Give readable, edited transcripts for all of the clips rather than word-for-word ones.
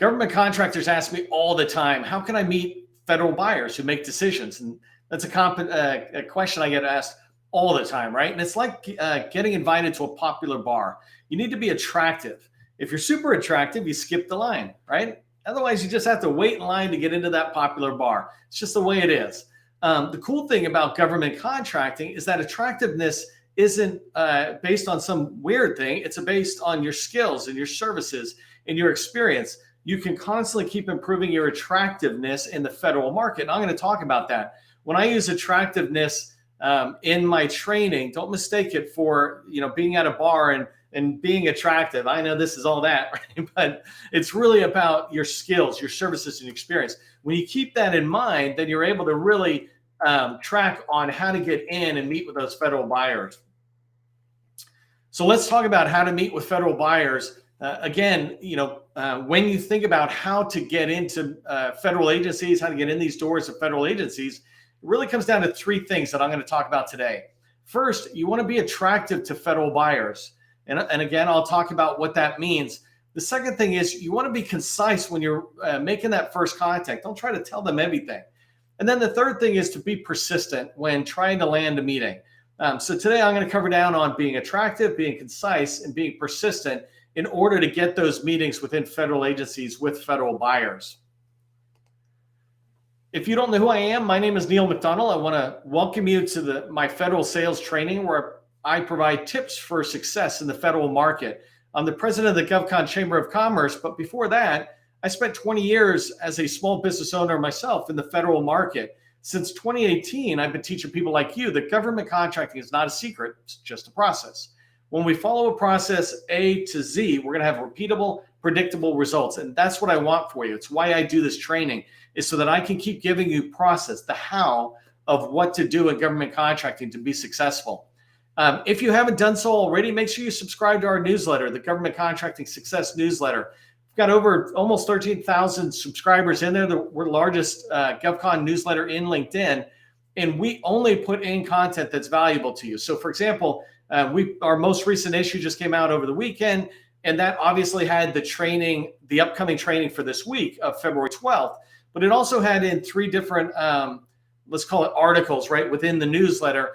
Government contractors ask me all the time, how can I meet federal buyers who make decisions? And that's a question I get asked all the time, right? And it's like getting invited to a popular bar. You need to be attractive. If you're super attractive, you skip the line, right? Otherwise, you just have to wait in line to get into that popular bar. It's just the way it is. The cool thing about government contracting is that attractiveness isn't based on some weird thing. It's based on your skills and your services and your experience. You can constantly keep improving your attractiveness in the federal market. And I'm going to talk about that. When I use attractiveness in my training, don't mistake it for being at a bar and being attractive. I know this is all that, right? But it's really about your skills, your services, and experience. When you keep that in mind, then you're able to really track on how to get in and meet with those federal buyers. So let's talk about how to meet with federal buyers. Again, when you think about how to get into federal agencies, how to get in these doors of federal agencies, it really comes down to three things that I'm going to talk about today. First, you want to be attractive to federal buyers. And again, I'll talk about what that means. The second thing is you want to be concise when you're making that first contact. Don't try to tell them everything. And then the third thing is to be persistent when trying to land a meeting. So today I'm going to cover down on being attractive, being concise, and being persistent in order to get those meetings within federal agencies with federal buyers. If you don't know who I am, my name is Neil McDonald. I want to welcome you to my federal sales training where I provide tips for success in the federal market. I'm the president of the GovCon Chamber of Commerce, but before that, I spent 20 years as a small business owner myself in the federal market. Since 2018, I've been teaching people like you that government contracting is not a secret, it's just a process. When we follow a process A to Z, we're going to have repeatable, predictable results. And that's what I want for you. It's why I do this training, is so that I can keep giving you process, the how of what to do in government contracting to be successful. If you haven't done so already, make sure you subscribe to our newsletter, the Government Contracting Success Newsletter. We've got over almost 13,000 subscribers in there. We're the largest GovCon newsletter in LinkedIn, and we only put in content that's valuable to you. So, for example, our most recent issue just came out over the weekend, and that obviously had the upcoming training for this week of February 12th, but it also had in three different, let's call it articles, right, within the newsletter.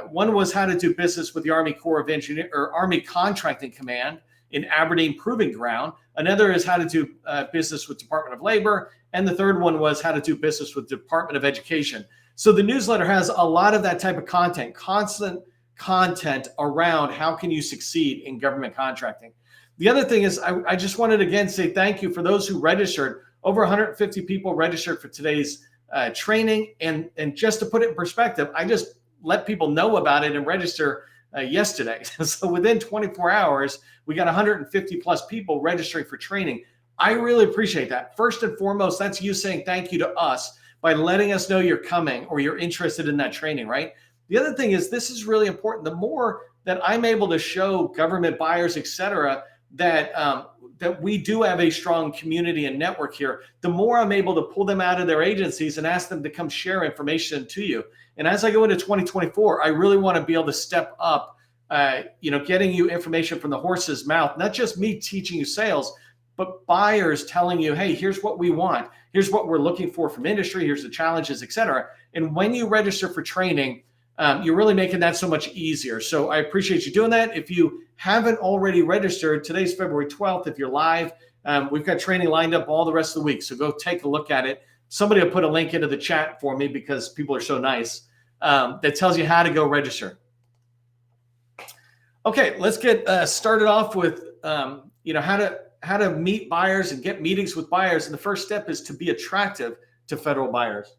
One was how to do business with the Army Corps of Engineers or Army Contracting Command in Aberdeen Proving Ground. Another is how to do business with Department of Labor. And the third one was how to do business with Department of Education. So the newsletter has a lot of that type of content, constant content around how can you succeed in government contracting. The other thing is I just wanted to again say thank you for those who registered. Over 150 people registered for today's training. And just to put it in perspective, I just let people know about it and register yesterday. So within 24 hours, we got 150 plus people registering for training. I really appreciate that. First and foremost, that's you saying thank you to us by letting us know you're coming or you're interested in that training, right? The other thing is this is really important. The more that I'm able to show government buyers, et cetera, that we do have a strong community and network here, the more I'm able to pull them out of their agencies and ask them to come share information to you. And as I go into 2024, I really want to be able to step up, getting you information from the horse's mouth, not just me teaching you sales, but buyers telling you, hey, here's what we want. Here's what we're looking for from industry. Here's the challenges, et cetera. And when you register for training, you're really making that so much easier. So I appreciate you doing that. If you haven't already registered, today's February 12th. If you're live, we've got training lined up all the rest of the week. So go take a look at it. Somebody will put a link into the chat for me because people are so nice. That tells you how to go register. Okay, let's get started off with how to meet buyers and get meetings with buyers. And the first step is to be attractive to federal buyers.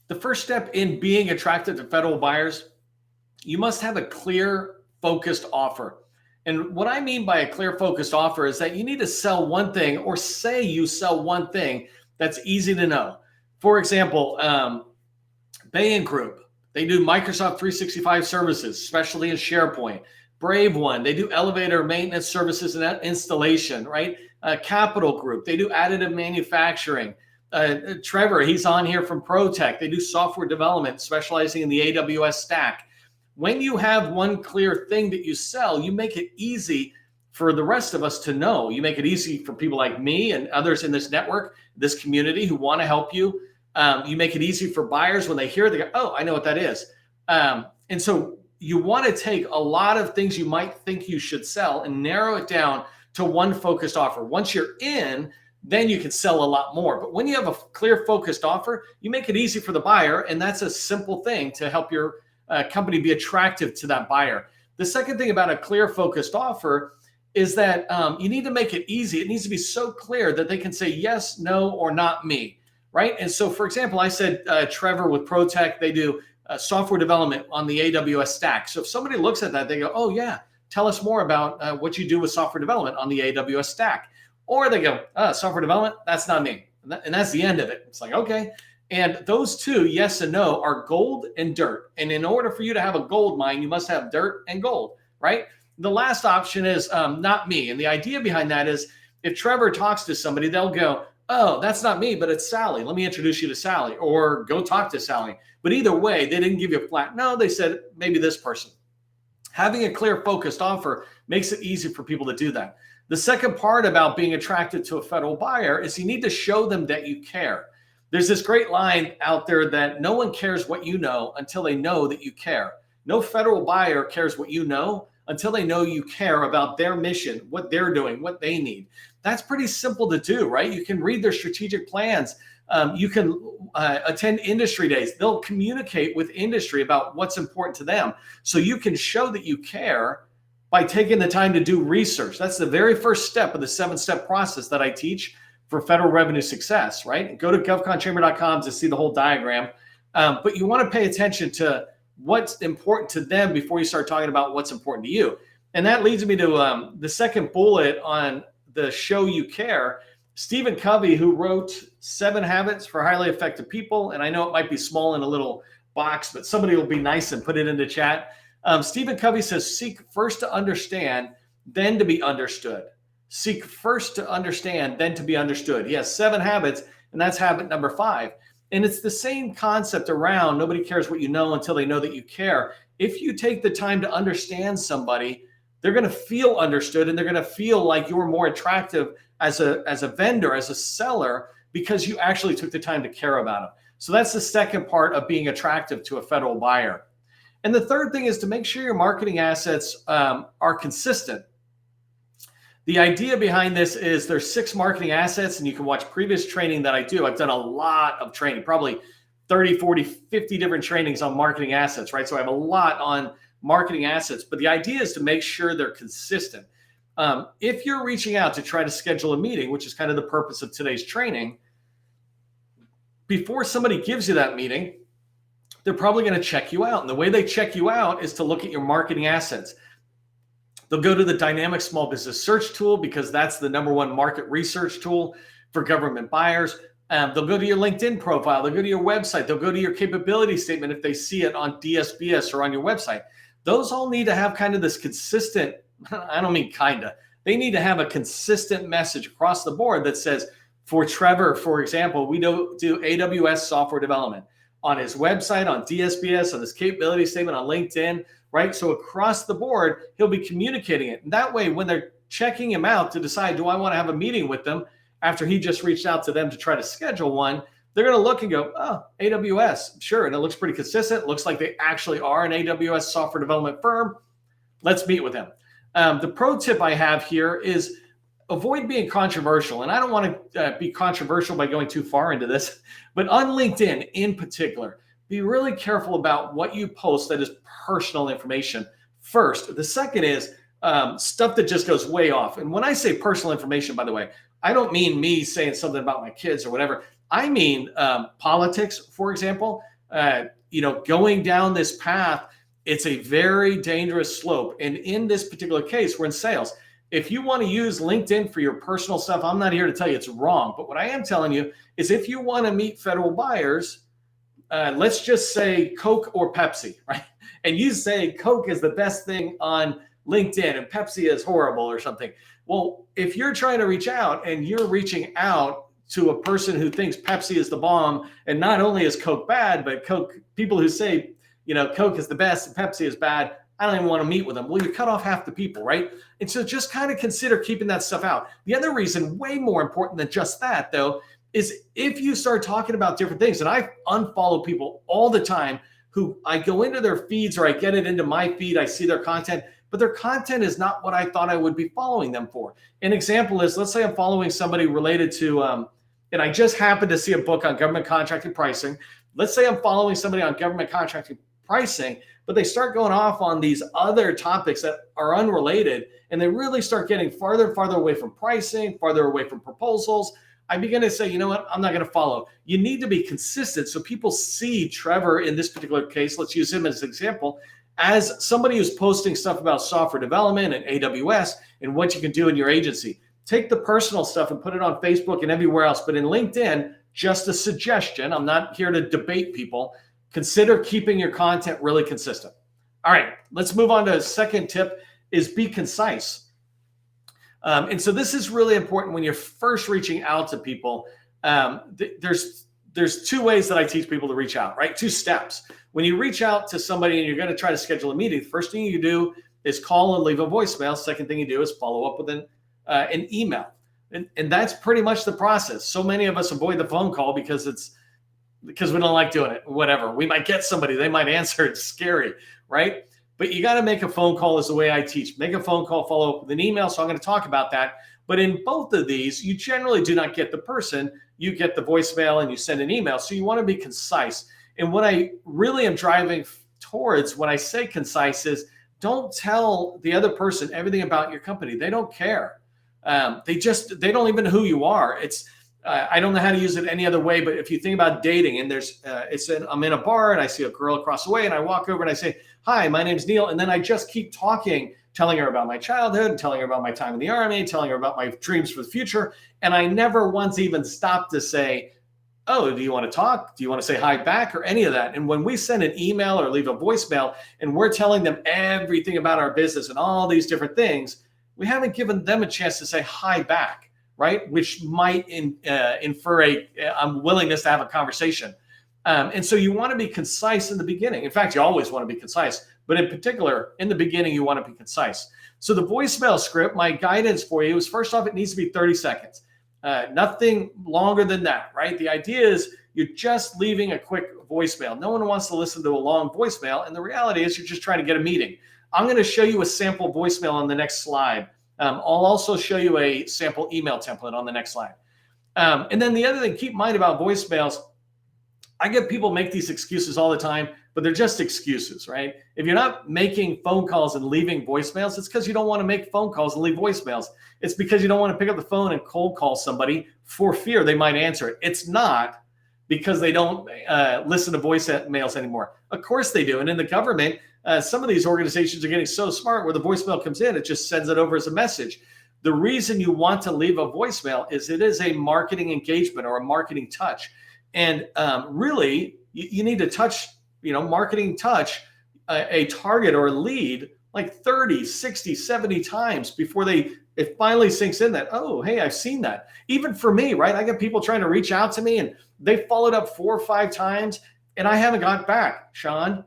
The first step in being attractive to federal buyers, you must have a clear, focused offer. And what I mean by a clear, focused offer is that you need to sell one thing or say you sell one thing that's easy to know. For example, Bain Group, they do Microsoft 365 services, especially in SharePoint. Brave One, they do elevator maintenance services and installation, right? Capital Group, they do additive manufacturing. Trevor, he's on here from ProTech. They do software development, specializing in the AWS stack. when you have one clear thing that you sell, you make it easy for the rest of us to know. You make it easy for people like me and others in this network, this community who want to help you. You make it easy for buyers when they hear it, they go, oh, I know what that is. And so you want to take a lot of things you might think you should sell and narrow it down to one focused offer. Once you're in, then you can sell a lot more. But when you have a clear focused offer, you make it easy for the buyer. And that's a simple thing to help your company be attractive to that buyer. The second thing about a clear focused offer is that you need to make it easy. It needs to be so clear that they can say yes, no, or not me, right? And so, for example, I said Trevor with ProTech, they do software development on the AWS stack. So if somebody looks at that, they go, oh yeah, tell us more about what you do with software development on the AWS stack. Or they go, software development, that's not me. And that's the end of it. It's like, okay. And those two, yes and no, are gold and dirt. And in order for you to have a gold mine, you must have dirt and gold, right? The last option is not me. And the idea behind that is if Trevor talks to somebody, they'll go, oh, that's not me, but it's Sally. Let me introduce you to Sally, or go talk to Sally. But either way, they didn't give you a flat no. They said maybe this person. Having a clear focused offer makes it easy for people to do that. The second part about being attracted to a federal buyer is you need to show them that you care. There's this great line out there that no one cares what you know until they know that you care. No federal buyer cares what you know until they know you care about their mission, what they're doing, what they need. That's pretty simple to do, right? You can read their strategic plans. You can attend industry days. They'll communicate with industry about what's important to them. So you can show that you care by taking the time to do research. That's the very first step of the 7-step process that I teach for federal revenue success, right? Go to govconchamber.com to see the whole diagram. But you want to pay attention to what's important to them before you start talking about what's important to you. And that leads me to the second bullet on the show you care. Stephen Covey, who wrote 7 Habits for Highly Effective People, and I know it might be small in a little box, but somebody will be nice and put it into chat. Stephen Covey says, seek first to understand, then to be understood. Seek first to understand, then to be understood. He has 7 habits, and that's habit number 5. And it's the same concept around nobody cares what you know until they know that you care. If you take the time to understand somebody, they're going to feel understood, and they're going to feel like you're more attractive as a vendor, as a seller, because you actually took the time to care about them. So that's the second part of being attractive to a federal buyer. And the third thing is to make sure your marketing assets are consistent. The idea behind this is there's 6 marketing assets, and you can watch previous training that I do. I've done a lot of training, probably 30, 40, 50 different trainings on marketing assets, right? So I have a lot on marketing assets, but the idea is to make sure they're consistent. If you're reaching out to try to schedule a meeting, which is kind of the purpose of today's training, before somebody gives you that meeting, they're probably going to check you out. And the way they check you out is to look at your marketing assets. They'll go to the dynamic small business search tool because that's the #1 market research tool for government buyers. They'll go to your LinkedIn profile. They'll go to your website. They'll go to your capability statement if they see it on DSBS or on your website. Those all need to have kind of this consistent, I don't mean kind of, they need to have a consistent message across the board that says, for Trevor, for example, we do AWS software development on his website, on DSBS, on his capability statement, on LinkedIn, right? So across the board, he'll be communicating it. And that way, when they're checking him out to decide, do I want to have a meeting with them after he just reached out to them to try to schedule one, they're going to look and go, oh, AWS, sure. And it looks pretty consistent. It looks like they actually are an AWS software development firm. Let's meet with them. The pro tip I have here is avoid being controversial. And I don't want to be controversial by going too far into this, but on LinkedIn in particular, be really careful about what you post that is personal information first. The second is stuff that just goes way off. And when I say personal information, by the way, I don't mean me saying something about my kids or whatever. I mean politics, for example. Going down this path, it's a very dangerous slope. And in this particular case, we're in sales. If you want to use LinkedIn for your personal stuff, I'm not here to tell you it's wrong. But what I am telling you is if you want to meet federal buyers, let's just say Coke or Pepsi, right? And you say Coke is the best thing on LinkedIn and Pepsi is horrible or something. Well, if you're trying to reach out and you're reaching out to a person who thinks Pepsi is the bomb, and not only is Coke bad, but Coke, people who say, Coke is the best and Pepsi is bad. I don't even want to meet with them. Well, you cut off half the people, right? And so just kind of consider keeping that stuff out. The other reason, way more important than just that, though, is if you start talking about different things, and I unfollow people all the time who I go into their feeds or I get it into my feed, I see their content, but their content is not what I thought I would be following them for. An example is, let's say I'm following somebody related to, and I just happened to see a book on government contracting pricing. Let's say I'm following somebody on government contracting pricing, but they start going off on these other topics that are unrelated, and they really start getting farther and farther away from pricing, farther away from proposals. I begin to say, you know what, I'm not going to follow. You need to be consistent so people see Trevor in this particular case, let's use him as an example, as somebody who's posting stuff about software development and AWS and what you can do in your agency. Take the personal stuff and put it on Facebook and everywhere else. But in LinkedIn, just a suggestion, I'm not here to debate people, consider keeping your content really consistent. All right, let's move on to a second tip is be concise. And so this is really important when you're first reaching out to people. There's two ways that I teach people to reach out, right? 2 steps. When you reach out to somebody and you're going to try to schedule a meeting, the first thing you do is call and leave a voicemail. Second thing you do is follow up with an email. And that's pretty much the process. So many of us avoid the phone call because we don't like doing it, whatever. We might get somebody, they might answer, it's scary, right? But you got to make a phone call is the way I teach. Make a phone call, follow up with an email. So I'm going to talk about that. But in both of these, you generally do not get the person. You get the voicemail and you send an email. So you want to be concise. And what I really am driving towards when I say concise is don't tell the other person everything about your company. They don't care. They don't even know who you are. I don't know how to use it any other way, but if you think about dating and I'm in a bar and I see a girl across the way and I walk over and I say, hi, my name's Neil. And then I just keep talking, telling her about my childhood, telling her about my time in the Army, telling her about my dreams for the future. And I never once even stopped to say, oh, do you want to talk? Do you want to say hi back or any of that? And when we send an email or leave a voicemail and we're telling them everything about our business and all these different things, we haven't given them a chance to say hi back, right? Which might infer a willingness to have a conversation. And so you want to be concise in the beginning. In fact, you always want to be concise, but in particular, in the beginning, you want to be concise. So the voicemail script, my guidance for you is, first off, it needs to be 30 seconds. Nothing longer than that, right? The idea is you're just leaving a quick voicemail. No one wants to listen to a long voicemail. And the reality is you're just trying to get a meeting. I'm going to show you a sample voicemail on the next slide. I'll also show you a sample email template on the next slide. And then the other thing, keep in mind about voicemails, I get people make these excuses all the time, but they're just excuses, right? If you're not making phone calls and leaving voicemails, it's because you don't want to make phone calls and leave voicemails. It's because you don't want to pick up the phone and cold call somebody for fear they might answer it. It's not because they don't listen to voicemails anymore. Of course they do. And in the government, some of these organizations are getting so smart where the voicemail comes in, it just sends it over as a message. The reason you want to leave a voicemail is it is a marketing engagement or a marketing touch. And really, you need to touch, marketing touch a target or a lead like 30, 60, 70 times before it finally sinks in that, oh, hey, I've seen that. Even for me, right? I get people trying to reach out to me and they followed up 4 or 5 times and I haven't got back, Sean.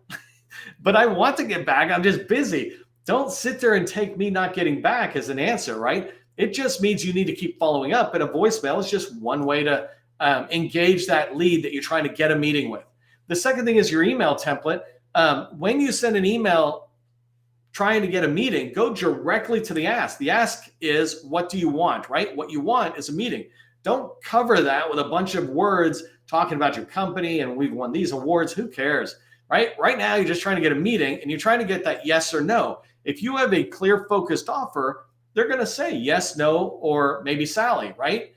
But I want to get back. I'm just busy. Don't sit there and take me not getting back as an answer, right? It just means you need to keep following up. And a voicemail is just one way to engage that lead that you're trying to get a meeting with. The second thing is your email template. When you send an email trying to get a meeting, go directly to the ask. The ask is, what do you want, right? What you want is a meeting. Don't cover that with a bunch of words talking about your company and we've won these awards. Who cares, right? Right now, you're just trying to get a meeting and you're trying to get that yes or no. If you have a clear, focused offer, they're going to say yes, no, or maybe Sally, right?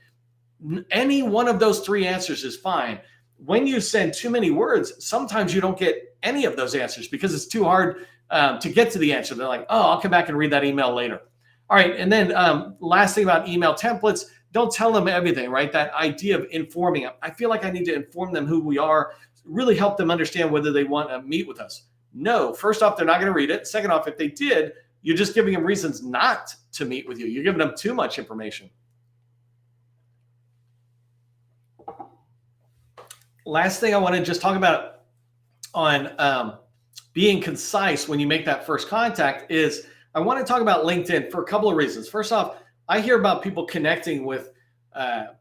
Any one of those 3 answers is fine. When you send too many words, sometimes you don't get any of those answers because it's too hard to get to the answer. They're like, oh, I'll come back and read that email later. All right. And then last thing about email templates, don't tell them everything, right? That idea of informing them. I feel like I need to inform them who we are, really help them understand whether they want to meet with us. No, first off, they're not going to read it. Second off, if they did, you're just giving them reasons not to meet with you. You're giving them too much information. Last thing I want to just talk about on being concise when you make that first contact is I want to talk about LinkedIn for a couple of reasons. First off, I hear about people connecting with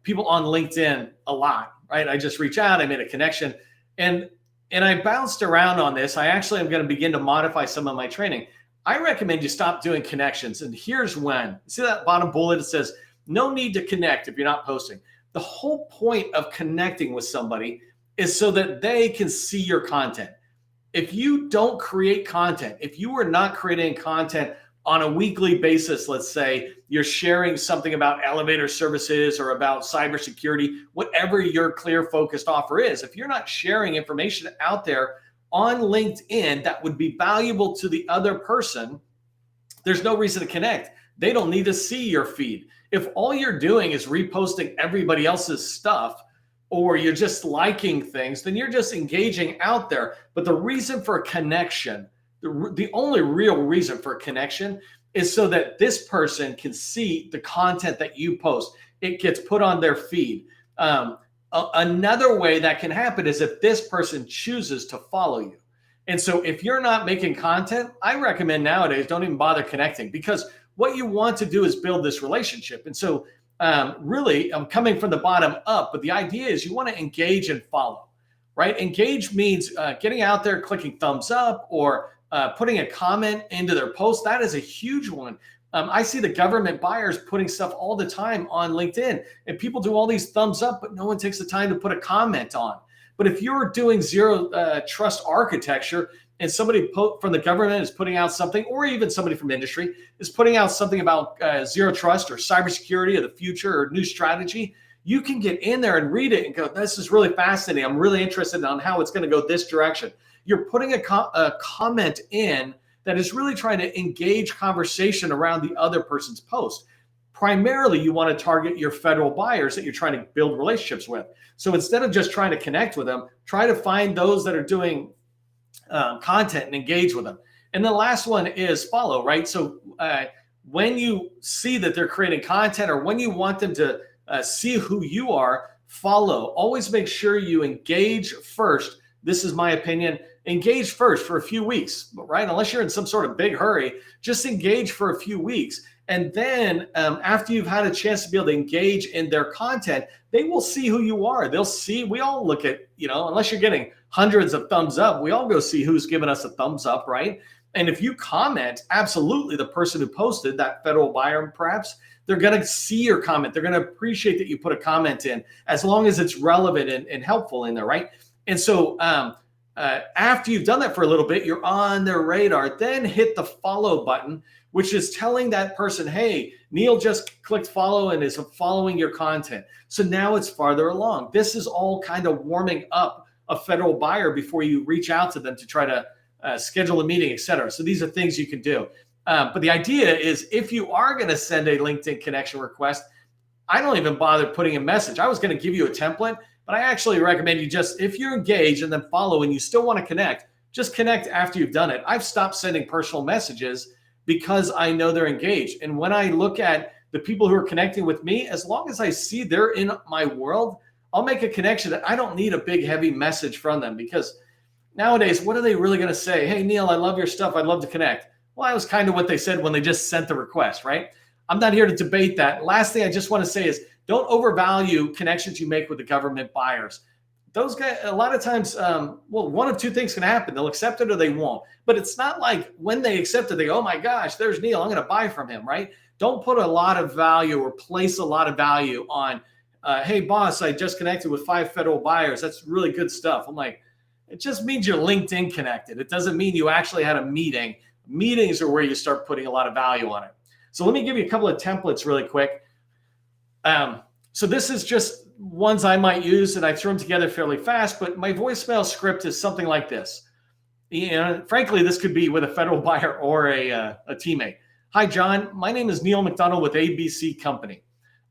people on LinkedIn a lot, right? I just reach out, I made a connection, and I bounced around on this. I actually am going to begin to modify some of my training. I recommend you stop doing connections, and here's when. See that bottom bullet? It says, no need to connect if you're not posting. The whole point of connecting with somebody is so that they can see your content. If you don't create content, if you are not creating content on a weekly basis, let's say you're sharing something about elevator services or about cybersecurity, whatever your clear focused offer is, if you're not sharing information out there on LinkedIn that would be valuable to the other person, there's no reason to connect. They don't need to see your feed. If all you're doing is reposting everybody else's stuff, or you're just liking things, then you're just engaging out there. But the reason for a connection, the only real reason for a connection is so that this person can see the content that you post. It gets put on their feed. Another way that can happen is if this person chooses to follow you. And so if you're not making content, I recommend nowadays don't even bother connecting, because what you want to do is build this relationship. And so really, I'm coming from the bottom up, but the idea is you want to engage and follow, right? Engage means getting out there, clicking thumbs up, or putting a comment into their post. That is a huge one. I see the government buyers putting stuff all the time on LinkedIn, and people do all these thumbs up, but no one takes the time to put a comment on. But if you're doing zero trust architecture, and somebody from the government is putting out something, or even somebody from industry is putting out something about zero trust or cybersecurity or the future or new strategy, you can get in there and read it and go, this is really fascinating. I'm really interested on how it's going to go this direction. You're putting a comment in that is really trying to engage conversation around the other person's post. Primarily, you want to target your federal buyers that you're trying to build relationships with. So instead of just trying to connect with them, try to find those that are doing content and engage with them. And the last one is follow, right? So when you see that they're creating content, or when you want them to see who you are, follow. Always make sure you engage first. This is my opinion. Engage first for a few weeks, right? Unless you're in some sort of big hurry, just engage for a few weeks. And then after you've had a chance to be able to engage in their content, they will see who you are. They'll see, we all look at, unless you're getting hundreds of thumbs up, we all go see who's giving us a thumbs up, right? And if you comment, absolutely the person who posted, that federal buyer perhaps, they're going to see your comment. They're going to appreciate that you put a comment in, as long as it's relevant and helpful in there, right? And so after you've done that for a little bit, you're on their radar, then hit the follow button, which is telling that person, hey, Neil just clicked follow and is following your content. So now it's farther along. This is all kind of warming up a federal buyer before you reach out to them to try to schedule a meeting, et cetera. So these are things you can do. But the idea is, if you are going to send a LinkedIn connection request, I don't even bother putting a message. I was going to give you a template, but I actually recommend you just, if you're engaged and then follow and you still want to connect, just connect after you've done it. I've stopped sending personal messages because I know they're engaged. And when I look at the people who are connecting with me, as long as I see they're in my world, I'll make a connection that I don't need a big, heavy message from them, because nowadays, what are they really going to say? Hey, Neil, I love your stuff. I'd love to connect. Well, that was kind of what they said when they just sent the request, right? I'm not here to debate that. Last thing I just want to say is, don't overvalue connections you make with the government buyers. Those guys, a lot of times, one of two things can happen. They'll accept it or they won't. But it's not like when they accept it, they go, oh my gosh, there's Neil, I'm going to buy from him, right? Don't put a lot of value or place a lot of value on, hey, boss, I just connected with 5 federal buyers. That's really good stuff. I'm like, it just means you're LinkedIn connected. It doesn't mean you actually had a meeting. Meetings are where you start putting a lot of value on it. So let me give you a couple of templates really quick. So this is just ones I might use, and I threw them together fairly fast, but my voicemail script is something like this. Frankly, this could be with a federal buyer or a teammate. Hi, John. My name is Neil McDonald with ABC Company.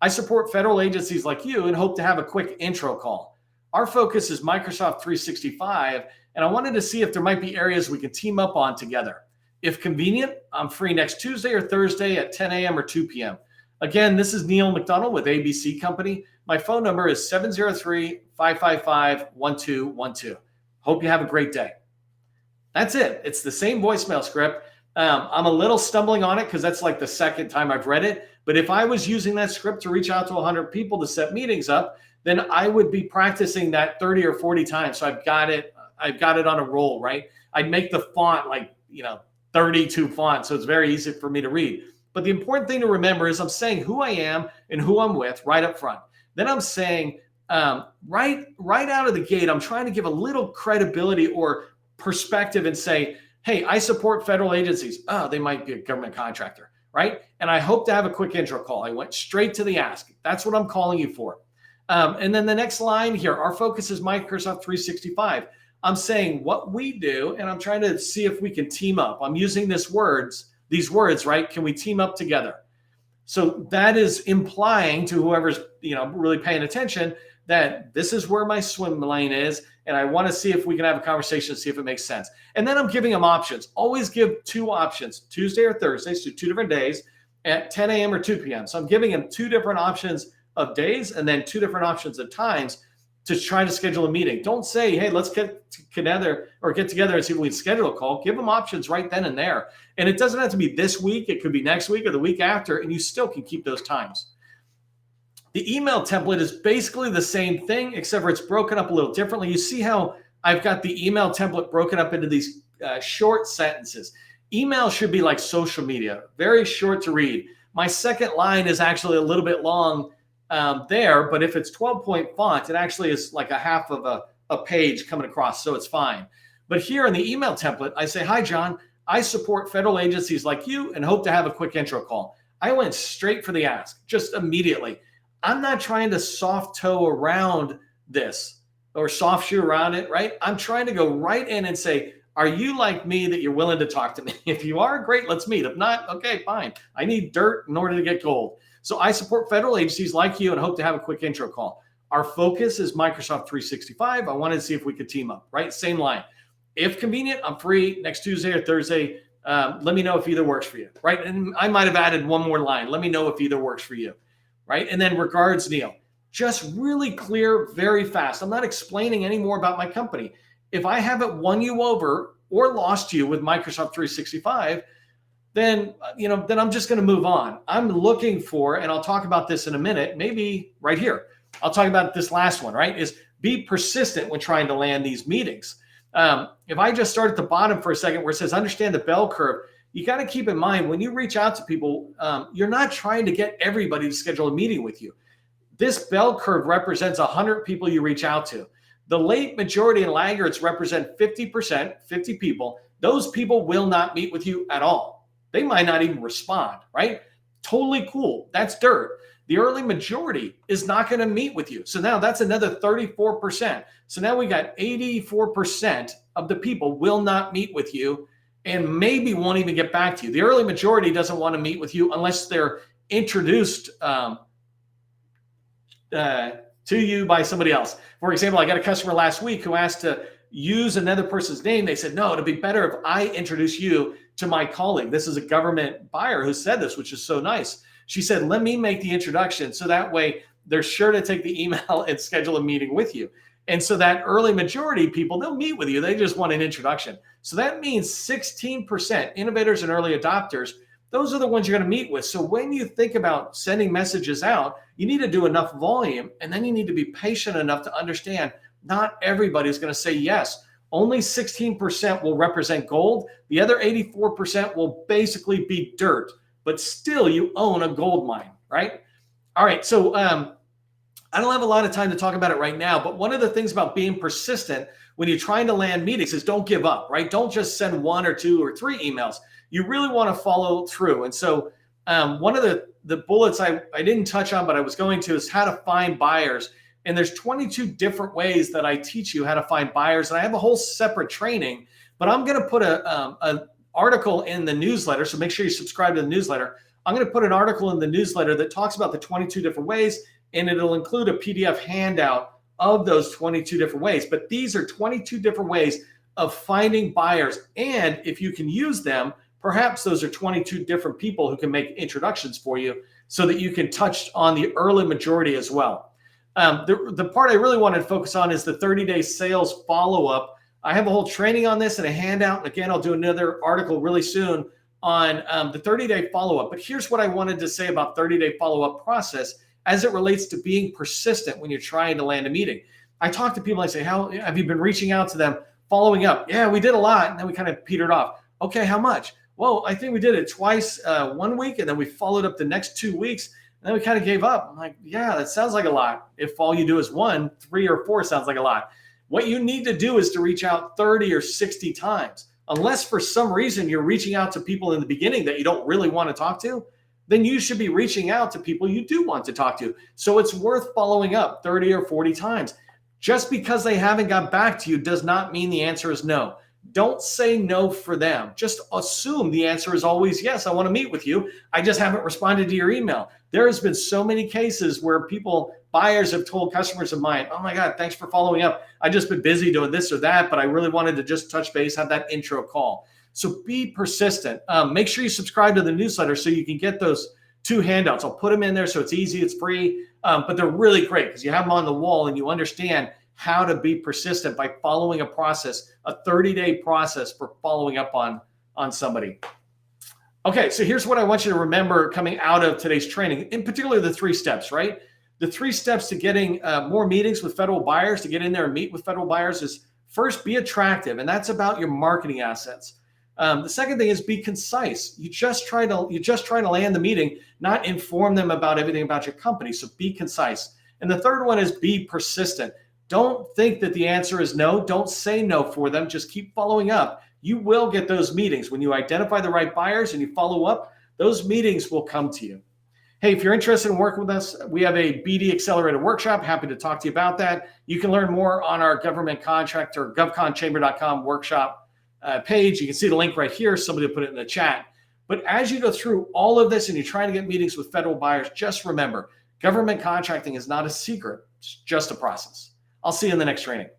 I support federal agencies like you and hope to have a quick intro call. Our focus is Microsoft 365, and I wanted to see if there might be areas we could team up on together. If convenient, I'm free next Tuesday or Thursday at 10 a.m. or 2 p.m. Again, this is Neil McDonald with ABC Company. My phone number is 703-555-1212. Hope you have a great day. That's it. It's the same voicemail script. I'm a little stumbling on it because that's like the second time I've read it. But if I was using that script to reach out to 100 people to set meetings up, then I would be practicing that 30 or 40 times. So I've got it on a roll, right? I'd make the font like, 32 fonts. So it's very easy for me to read. But the important thing to remember is I'm saying who I am and who I'm with right up front. Then I'm saying right out of the gate, I'm trying to give a little credibility or perspective and say, hey, I support federal agencies. Oh, they might be a government contractor, right? And I hope to have a quick intro call. I went straight to the ask. That's what I'm calling you for. And then the next line here, our focus is Microsoft 365. I'm saying what we do, and I'm trying to see if we can team up. I'm using these words, right? Can we team up together? So that is implying to whoever's really paying attention that this is where my swim lane is, and I want to see if we can have a conversation to see if it makes sense. And then I'm giving them options. Always give 2 options, Tuesday or Thursday, so 2 different days at 10 a.m. or 2 p.m. So I'm giving them 2 different options of days and then 2 different options of times to try to schedule a meeting. Don't say, hey, let's get together and see if we can schedule a call. Give them options right then and there. And it doesn't have to be this week. It could be next week or the week after, and you still can keep those times. The email template is basically the same thing, except for it's broken up a little differently. You see how I've got the email template broken up into these short sentences. Email should be like social media, very short to read. My second line is actually a little bit long there, but if it's 12-point font, it actually is like a half of a page coming across, so it's fine. But here in the email template, I say, hi, John, I support federal agencies like you and hope to have a quick intro call. I went straight for the ask, just immediately. I'm not trying to soft toe around this or soft shoe around it, right? I'm trying to go right in and say, are you like me that you're willing to talk to me? If you are, great, let's meet. If not, okay, fine. I need dirt in order to get gold. So I support federal agencies like you and hope to have a quick intro call. Our focus is Microsoft 365. I wanted to see if we could team up, right? Same line. If convenient, I'm free next Tuesday or Thursday. Let me know if either works for you, right? And I might have added one more line. Let me know if either works for you, right? And then regards, Neil. Just really clear, very fast. I'm not explaining any more about my company. If I haven't won you over or lost you with Microsoft 365, then I'm just going to move on. I'm looking for, and I'll talk about this in a minute, maybe right here. I'll talk about this last one, right? Is be persistent when trying to land these meetings. If I just start at the bottom for a second where it says, understand the bell curve, you got to keep in mind when you reach out to people, you're not trying to get everybody to schedule a meeting with you. This bell curve represents 100 people you reach out to. The late majority and laggards represent 50%, 50 people. Those people will not meet with you at all. They might not even respond, right? Totally cool. That's dirt. The early majority is not going to meet with you. So now that's another 34%. So now we got 84% of the people will not meet with you and maybe won't even get back to you. The early majority doesn't want to meet with you unless they're introduced to you by somebody else. For example, I got a customer last week who asked to use another person's name. They said, no, it'd be better if I introduce you to my colleague. This is a government buyer who said this, which is so nice. She said, let me make the introduction so that way they're sure to take the email and schedule a meeting with you. And so that early majority people, they'll meet with you. They just want an introduction. So that means 16% innovators and early adopters, those are the ones you're going to meet with. So when you think about sending messages out, you need to do enough volume, and then you need to be patient enough to understand not everybody's going to say yes. Only 16% will represent gold. The other 84% will basically be dirt, but still you own a gold mine, right? All right, so I don't have a lot of time to talk about it right now, but one of the things about being persistent when you're trying to land meetings is don't give up, right? Don't just send 1 or 2 or 3 emails. You really want to follow through. And so one of the bullets I didn't touch on, but I was going to, is how to find buyers. And there's 22 different ways that I teach you how to find buyers. And I have a whole separate training, but I'm going to put an article in the newsletter. So make sure you subscribe to the newsletter. I'm going to put an article in the newsletter that talks about the 22 different ways, and it'll include a PDF handout of those 22 different ways. But these are 22 different ways of finding buyers. And if you can use them, perhaps those are 22 different people who can make introductions for you so that you can touch on the early majority as well. The part I really wanted to focus on is the 30-day sales follow-up. I have a whole training on this and a handout. And again, I'll do another article really soon on the 30-day follow-up. But here's what I wanted to say about 30-day follow-up process as it relates to being persistent when you're trying to land a meeting. I talk to people, I say, how have you been reaching out to them, following up? Yeah, we did a lot. And then we kind of petered off. Okay, how much? Well, I think we did it twice 1 week, and then we followed up the next 2 weeks, and then we kind of gave up. I'm like, yeah, that sounds like a lot. If all you do is 1, 3, or 4 sounds like a lot. What you need to do is to reach out 30 or 60 times. Unless for some reason you're reaching out to people in the beginning that you don't really want to talk to, then you should be reaching out to people you do want to talk to. So it's worth following up 30 or 40 times. Just because they haven't got back to you does not mean the answer is no. Don't say no for them. Just assume the answer is always yes, I want to meet with you. I just haven't responded to your email. There has been so many cases where buyers have told customers of mine, oh my God, thanks for following up. I've just been busy doing this or that, but I really wanted to just touch base, have that intro call. So be persistent. Make sure you subscribe to the newsletter so you can get those 2 handouts. I'll put them in there so it's easy, it's free, but they're really great because you have them on the wall and you understand how to be persistent by following a process, a 30-day process for following up on somebody. Okay, so here's what I want you to remember coming out of today's training, in particular the 3 steps, right? The 3 steps to getting more meetings with federal buyers, to get in there and meet with federal buyers is first, be attractive, and that's about your marketing assets. The second thing is be concise. You just try to land the meeting, not inform them about everything about your company. So be concise. And the third one is be persistent. Don't think that the answer is no. Don't say no for them. Just keep following up. You will get those meetings. When you identify the right buyers and you follow up, those meetings will come to you. Hey, if you're interested in working with us, we have a BD Accelerator workshop. Happy to talk to you about that. You can learn more on our government contractor, govconchamber.com workshop page. You can see the link right here. Somebody will put it in the chat. But as you go through all of this and you're trying to get meetings with federal buyers, just remember, government contracting is not a secret. It's just a process. I'll see you in the next training.